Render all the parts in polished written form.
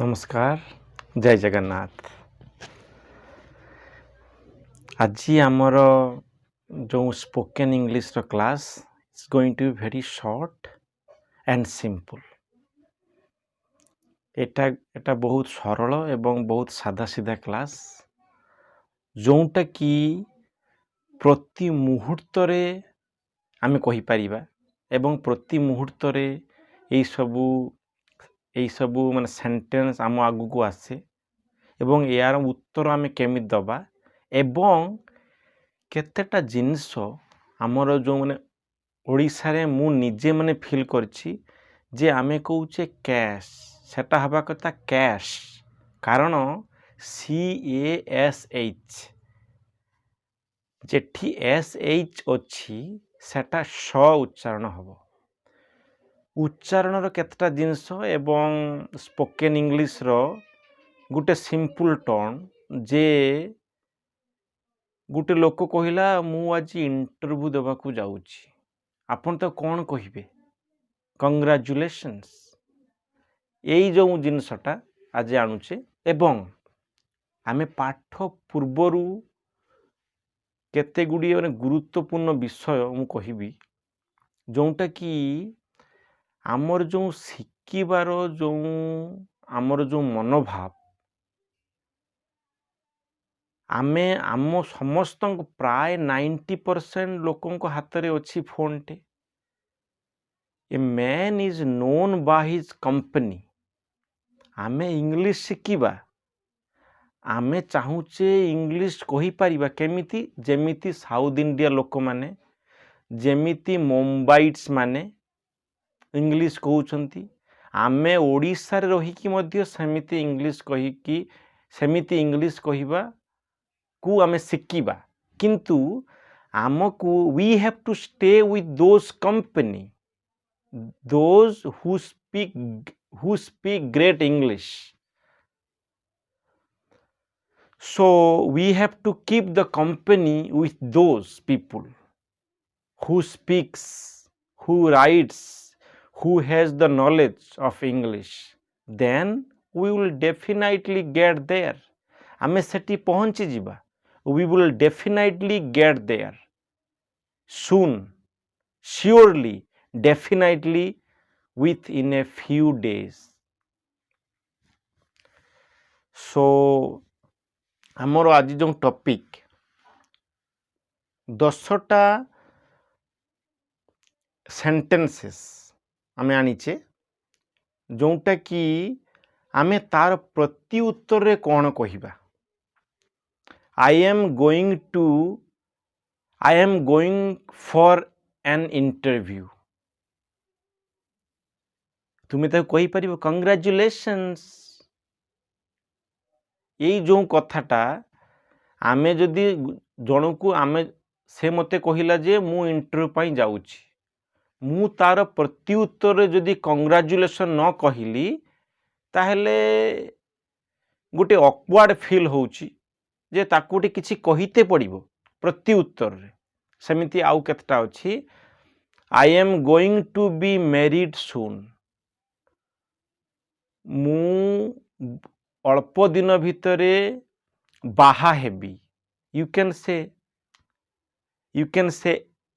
नमस्कार जय जगन्नाथ। आज आमर जो स्पोकन इंग्लिश रो class is going to be very short and simple. एटा बहुत सरल एवं बहुत सादा सीधा क्लास जोटा कि प्रति मुहूर्त रे आमे कहि परिबा एवं प्रति मुहूर्त रे एई सबु माने सेंटेंस आम आगु को आसे एवं यार उत्तर आमे केमि दबा एवं केतेटा जिनिस आमर जो माने ओडिसा रे मु निजे माने फील करछि जे आमे कहूचे कैश सेटा हबा कथा कैश कारण CASH जेठी SH अछि सेटा श उच्चारण हबो। उच्चारण रो केतेटा जिनिस एवं स्पोकन इंग्लिश रो गुटे सिंपल टर्न जे गुटे लोक कहिला मु आज इंटरव्यू देवा को जाउछि आपन तो कौन कहिबे कंग्रेचुलेशंस एई जो जिनसटा आज आणुचे एवं आमे पाठ पूर्वरु केते गुडी माने गुरुत्वपूर्ण विषय मु कहिबी जोंटा कि आमर जो शिकिबार जो आमर जो मनोभाव आमे आम समस्त प्राय 90% लोकों हाथ रे अच्छी फोन टे। A man is known by his company. आमे इंग्लिश शिकिबा आमे चाहूचे इंग्लिश कहि परिबा केमिति जेमिति साउथ इंडिया लोक माने जेमिति मुंबईट्स माने इंग्लिश कहउछंती आमे ओडिसा रे रही कि मध्य सेमिति इंग्लिश कहि कि सेमिति इंग्लिश कहिबा को आमे शिकिबा किंतु आमको we have to stay with those company those who speak great English so we have to keep the company with those people who speaks who writes who has the knowledge of English then we will definitely get there आमे सेठी पहुंची जिबा we will definitely get there soon surely definitely within a few days so आमर आज जो topic 10टा sentences आमे आनीचे जोंटा कि आमे तार प्रति उत्तर रे कौन कहिबा I am going for an interview तुमे ताको कहि परिबो कंग्रेचुलेशंस यही जो कथाटा आमे जदि जनकू आमे से मते कहिला जे मु इंटरव्यू पई जाउछि मु तार प्रति उत्तर रे जदि कंग्रेचुलेशन न कहिली ताहले गुटे ऑकवर्ड फील होउछि जे ताकुटी किछि कहिते पड़िबो प्रति उत्तर रे सेमिति आउ केतटा अछि I am going to be married soon मु अल्प दिन भितरे बाहा heavy you can say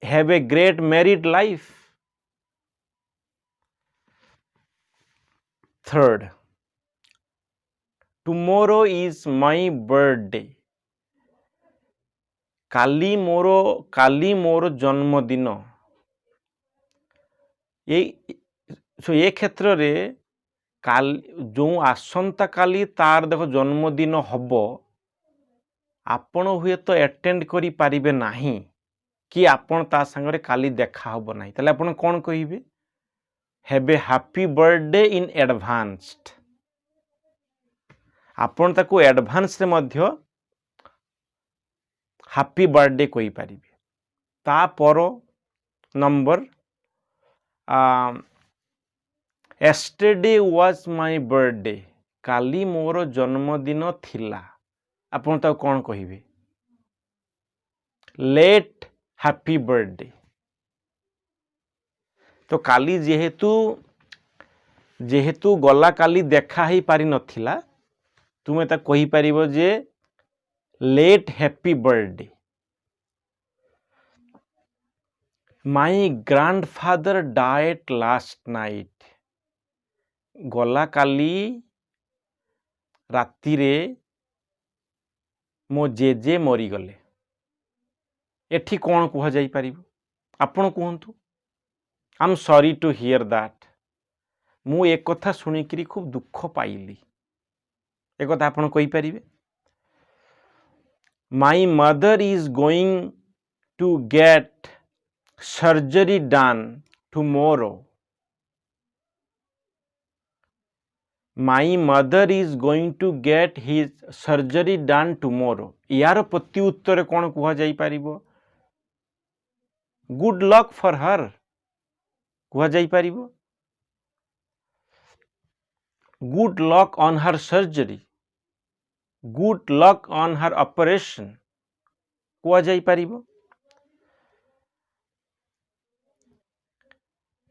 have a great married life third tomorrow is my birthday काली मोर जन्मदिन ये क्षेत्र रे जो आसंता काली तार देखो जन्मदिन हबो आपण हुए तो अटेंड करि पारिबे नाही कि आपण ता संगरे काली देखा हबो नाही तले आपण कोन कहिबे have a happy birthday in advanced आपण ताको एडवांस रे मध्य हैप्पी बर्थडे कहि पारिबे ता पर number yesterday was my birthday काली मोर जन्मदिन थिला आपण ता कोन कहिबे late happy birthday तो काली जेहेतु जेहेतु गला काली देखा ही पारि नथिला तुमे ता कहि परिबो जे लेट हैप्पी बर्थडे। माई ग्रांडफादर डाइड लास्ट नाइट। गला काली राति रे मो जेजे मरी गले। एठी कौन कह जाई परिबो आपण कहंतु। I am sorry to hear that. मु एक कथा सुनिकरी खूब दुख पाइली। एक कथा आपण कहि परिबे। My mother is going to get surgery done tomorrow. My mother is going to get his surgery done tomorrow. यार प्रति उत्तर कौन कह जाई परिबो। गुड लक फॉर हर कह जाई परिबो। Good luck on her surgery, good luck on her operation कह जाई परिबो।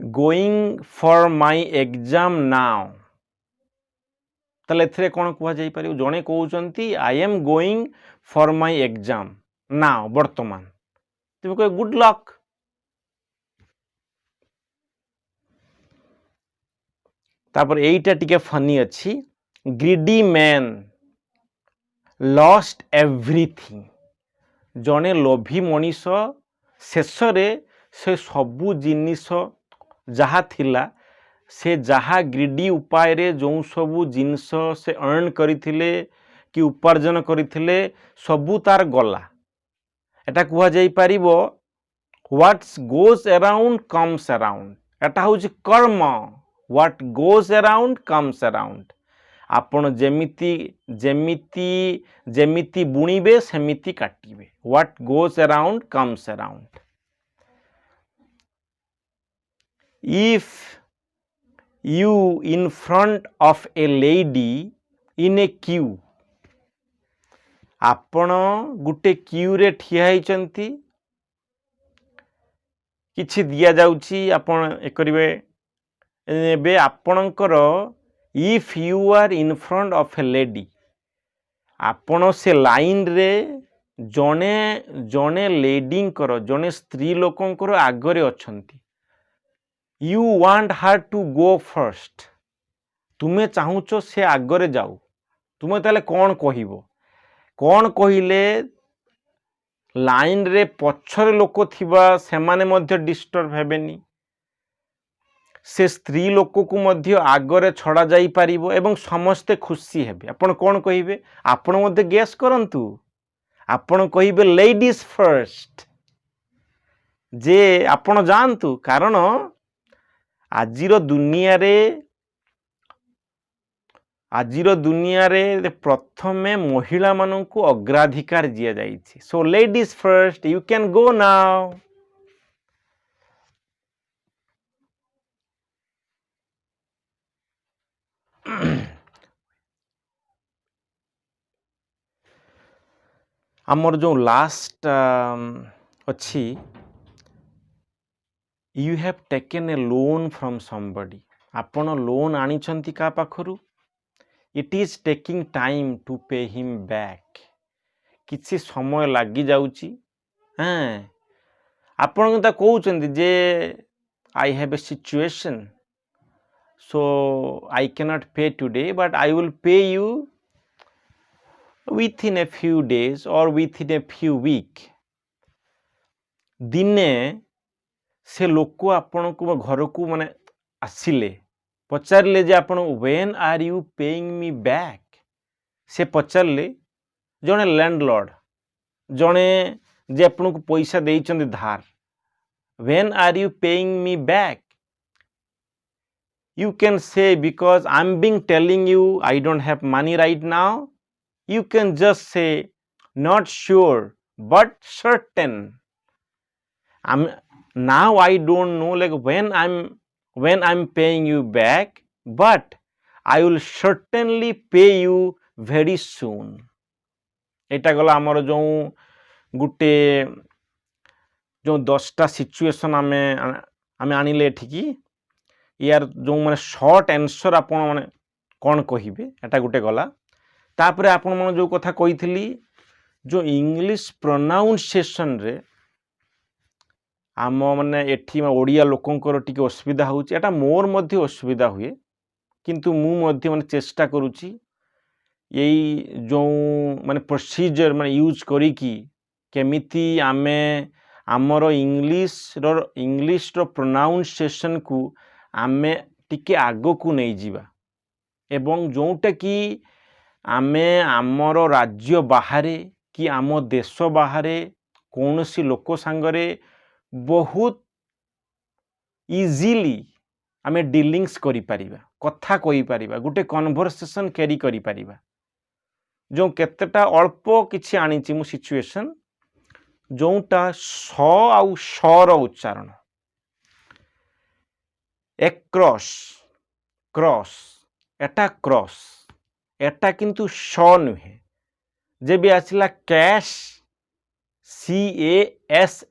Going for my exam now ताले एथरे कौन कह जाई परिबो। जणे कहउचंती I am going for my exam now वर्तमान तुम कह गुड लक। तापर एइटा टिके फनी अच्छी। Greedy man lost everything. जणे लोभी मनीष शेष रे से सबु जिनिस जहा थिला से जहा ग्रीडी उपाय रे जो सबु जिनिस से अर्न करिथिले कि उपार्जन करिथिले सबु तार गला। एटा कुहा जाई परिबो what goes around comes around. एटा होची कर्म। What goes around comes around. आपण जेमिति जेमिति जेमिति बुणीबे सेमिति काटिबे। What goes around comes around. If you in front of a lady in a queue. आपण गुटे क्यू रे ठिया होइचंती किछि दिया जाउची आपण ए करिवे एबे आपणकर if you are in front of a lady आपण से लाइन रे जने जने लेडींकर जने स्त्री लोकंकर आगरे अछंती। You want her to go first. तुमे चाहूचो से आगरे जाऊ। तुमे ताले कौन कहिबो। कौन कहिले लाइन रे पछर लोक थिबा सेमाने मध्य डिस्टर्ब हेबेनी। से स्त्री लोक को मध्य आगरे छड़ा जाई पारिबो एवं समस्ते खुशी हेबे। आपण कौन कहिबे। आपण मध्य गेस करंतु। आपण कहिबे लेडीज फर्स्ट। जे आपण जानतु कारण आजिर दुनिया रे प्रथमे महिला माननकु अग्राधिकार दिया जाइछि। So ladies first. You can go now. आमर जो लास्ट अच्छी you have taken a loan from somebody. आपण लोन आनिछंती का पाखरु। It is taking time to pay him back. किछि समय लागी जाउची। हाँ आपण ता कहउचंती जे I have a situation so I cannot pay today but I will pay you within a few days or within a few week। दिने से लोक आपण को घर को माने आसिले पचारले जे आपण when are you paying me back. से पचारले जने लैंडलॉर्ड जने जे आपण को पैसा देइचंदी धार when are you paying me back. You can say because I'm being telling you I don't have money right now. You can just say not sure but certain. Now I don't know like when I'm paying you back, but I will certainly pay you very soon। एटा गला हमर जो गुटे जो 10टा situation आमे आनिले ठीक यार जो मैंने short answer आपण माने कौन कहिबे एटा गुटे गला तापर आपण मन जो कथा कही जो इंग्लिश प्रोनाउंसिएशन रे आम माने एठी ओडिया लोकंकर टिके असुविधा होउची एटा मोर मध्ये असुविधा हुए किंतु मु मध्ये माने चेष्टा करूची यही जो माने प्रोसीजर माने यूज करी की केमिति आमे आमर इंग्लिश रो प्रोनाउंसिएशन को आमे टिके आगो को नहीं जीवा एवं जोटा कि आमे आमर राज्य बाहरे कि आम देश बाहरे कौन सी लोक सांगरे बहुत इजीली आमे डीलिंग्स करि परिबा कथा कहि परिबा गुटे कन्वर्सेशन कैरी करि परिबा जो केतेटा अल्प किछि आनिछि मु सिचुएशन जोटा स आउ स रो उच्चारण एक्रॉस क्रॉस एटा क्रॉस एटा किंतु स नुहे जे भी आसिला कैश CASH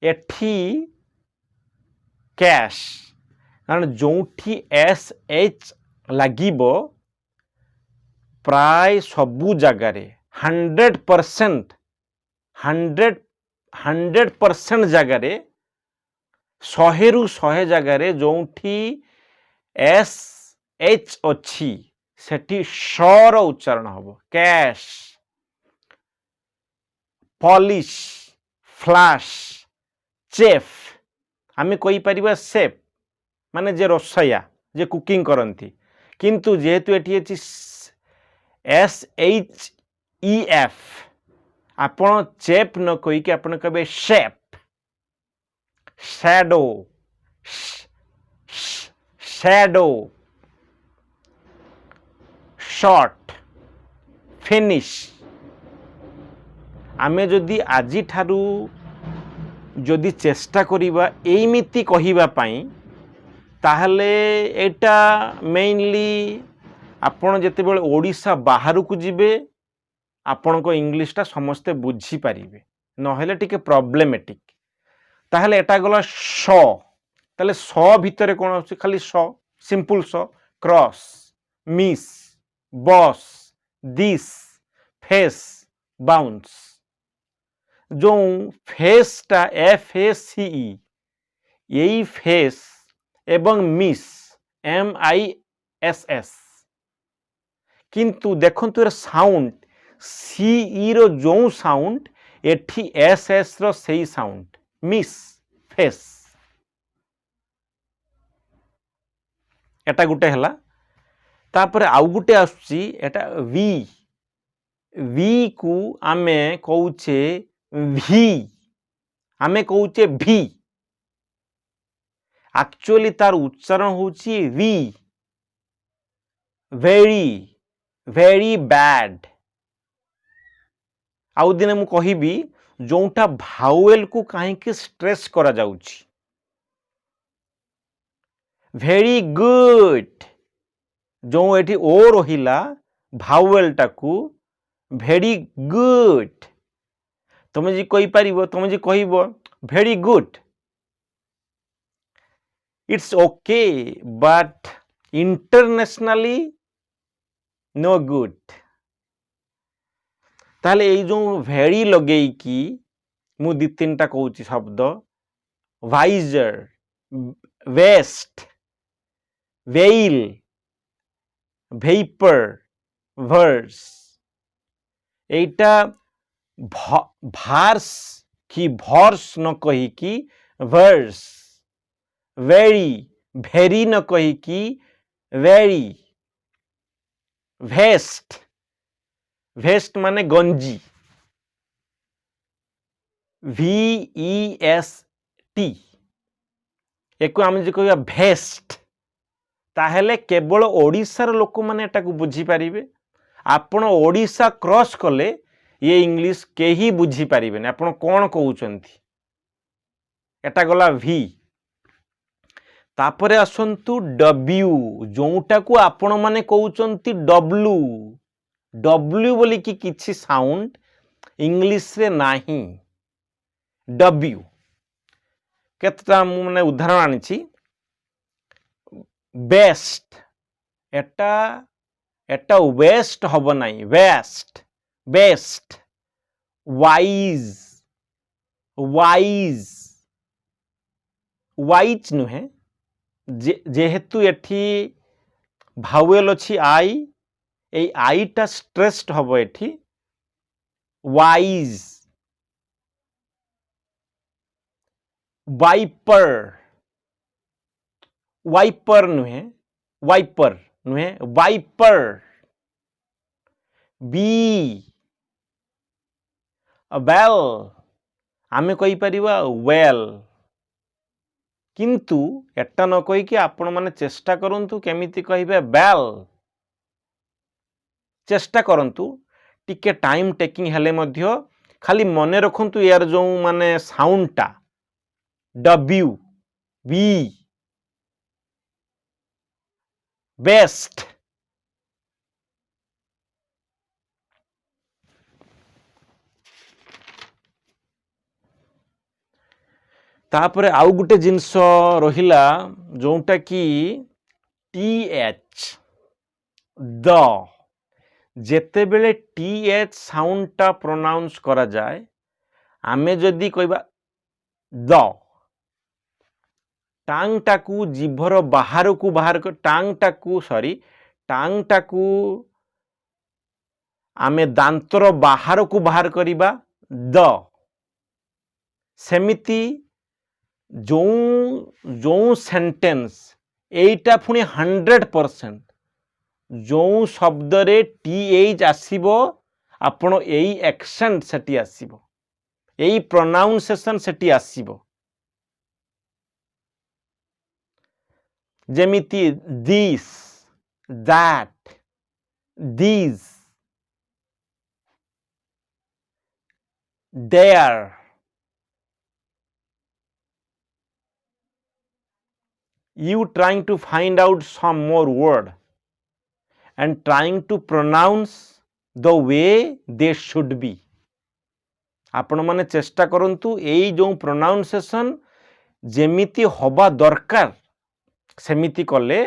एठी कैश कारण जोठी SH लागिबो प्राय सबु जगारे 100% जगारे 100 रु 100 जगारे जोठी SH अच्छी सेठी श रो उच्चारण हबो कैश पॉलिश फ्लैश चेफ आमे कोई परिबा सेफ माने जे रसोया जे कुकिंग करंती किंतु जेहेतु एठी अछि SHEF आपण चेफ न कोई कि आपण कबे chef shadow shadow short finish आमे जदि आजि ठारू जदि चेष्टा करिबा एमिति कहिबा पई ताहले एटा मेनली आपण जेते बेले ओडिसा बाहर को जिबे आपण को इंग्लिश टा समस्ते बुझी पारिबे नहेले टिके प्रॉब्लमेटिक ताहले एटा गला श ताहले स भितरे कोन अछि खाली स सिंपल स cross miss boss this face bounce जो फेस टा FACE यही फेस एवं मिस MISS किंतु देखंतु रे साउंड CE रो जो साउंड एठी SS रो सेही साउंड मिस फेस एटा गुटे हला तापर आउ गुटे आसुची एटा वी को आमे कहूचे भी आमे कहूचे भी एक्चुअली तार उच्चारण होची वी वेरी बैड आउ दिने मु कहिबी जोटा भावेल को काहे कि स्ट्रेस करा जाउची वेरी गुड जो एठी ओ रहिला भावेल टाकू वेरी गुड तुम जी कहि परिबो तुम जी कहिबो very good it's okay but internationally no good ताले ए जो वेरी लगेई की मु दि तीनटा कहूची शब्द wiser west well wiper worse एटा भार्स की भर्स न कही की वर्स वेरी न कही की वेरी वेस्ट माने गंजी VEST एको आम जे कहया भेस्ट ताहेले केवल ओडिशार लोक माने एटा को बुझी पारिबे आपण ओडिशा क्रॉस कले ये इंग्लिश केही बुझी पारिबेनी आपण कोन कहउचंती एटा गला V तापरे आसंतु W जोटा को आपण माने कहउचंती W बोली कि किछि साउंड इंग्लिश रे नाही W केतटा माने उदाहरण आनिछि बेस्ट एटा एटा वेस्ट हब नहीं west best wise wise wise नुहे जेहेतु एठी भावेल अछि आई ए आईटा स्ट्रेस्ड हब एठी वाइज वाइपर वाइपर नुहे वाइपर बी बेल आमे कहि परिबा वेल किंतु एटा न कहि कि आपण माने चेष्टा करंतु केमिति कहिबे बेल चेष्टा करंतु टिके टाइम टेकिंग हेले मध्य खाली मने रखंतु यार जो माने साउंडटा डब्ल्यू बी बेस्ट तापरे आउ गुटे जिनस रहिला जोटा कि टी एच द जेते बेले टी एच साउंडटा प्रोनाउंस करा जाए आमे जदि कहबा द टांगटा को जीभर बाहर को बाहर टांगटा को सॉरी टांगटा को आमे दांतर बाहर को बाहर करिबा द सेमिति जो जो सेंटेंस एटा पुणी 100% जो शब्द रे टी एच आसीबो आपण एई एक्सेंट सेटी आसीबो एई प्रोनाउंसिएशन सेटी आसीबो जेमिति this that these there you trying to find out some more word and trying to pronounce the way they should be आपण माने चेष्टा करंतु एई जो प्रोनाउंसिएशन जेमिति होबा दरकार सेमिति कले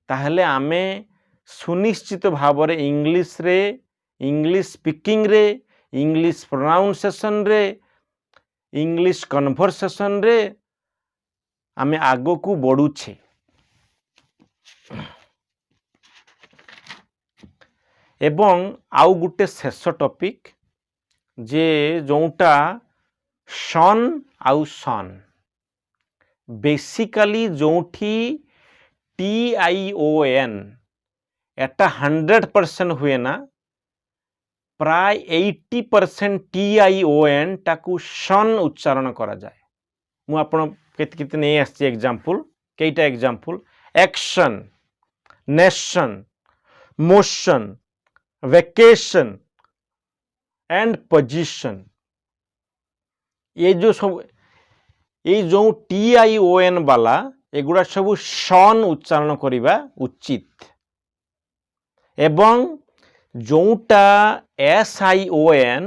ताहले आमे सुनिश्चित भाव रे इंग्लिश स्पीकिंग रे इंग्लिश प्रोनाउंसिएशन रे इंग्लिश कन्वर्सेशन रे आमे आगो को बढ़ुछे एवं आउ गुटे शेष टॉपिक जे जोटा सन आउ सन बेसिकली जोठी TION एटा 100% हुए ना प्राय 80% TION टाकू सन उच्चारण करा जाए मु आपण केते नहीं आछि एग्जांपल केटा example action nation motion vacation and position ये जो सब ये जो TION वाला एगुड़ा सब सन उच्चारण करिबा उचित एवं जोटा SION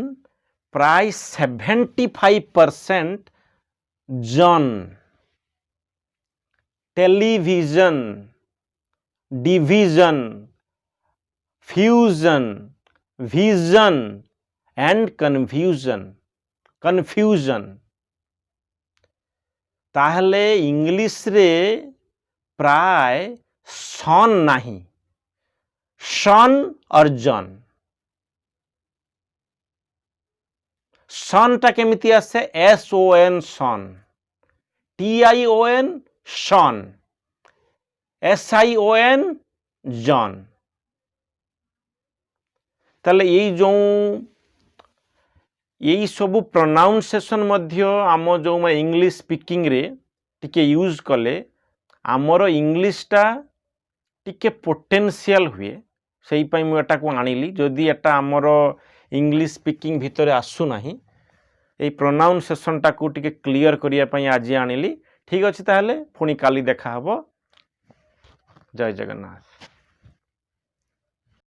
प्राय 75% जन television division fusion vision and confusion ताहले इंग्लिश रे प्राय सन नहीं सन और जन सन टा केमिति आसे SON सन TION सन SION जन ताले यही सब प्रोनाउंसिएशन मध्य आम जो इंग्लिश स्पीकिंग रे टिके यूज कले आमर इंग्लिशटा टिके पोटेंशियल हुए सही पाई मु एटा को आनिली जदि एटा आमर इंग्लिश स्पीकिंग भितर आसु नाही ए प्रोनाउंसिएशन टा को टिके क्लियर करिया पाई आज आनिली ठीक अछि ताहले पुणी काली देखा हबो जय जगन्नाथ।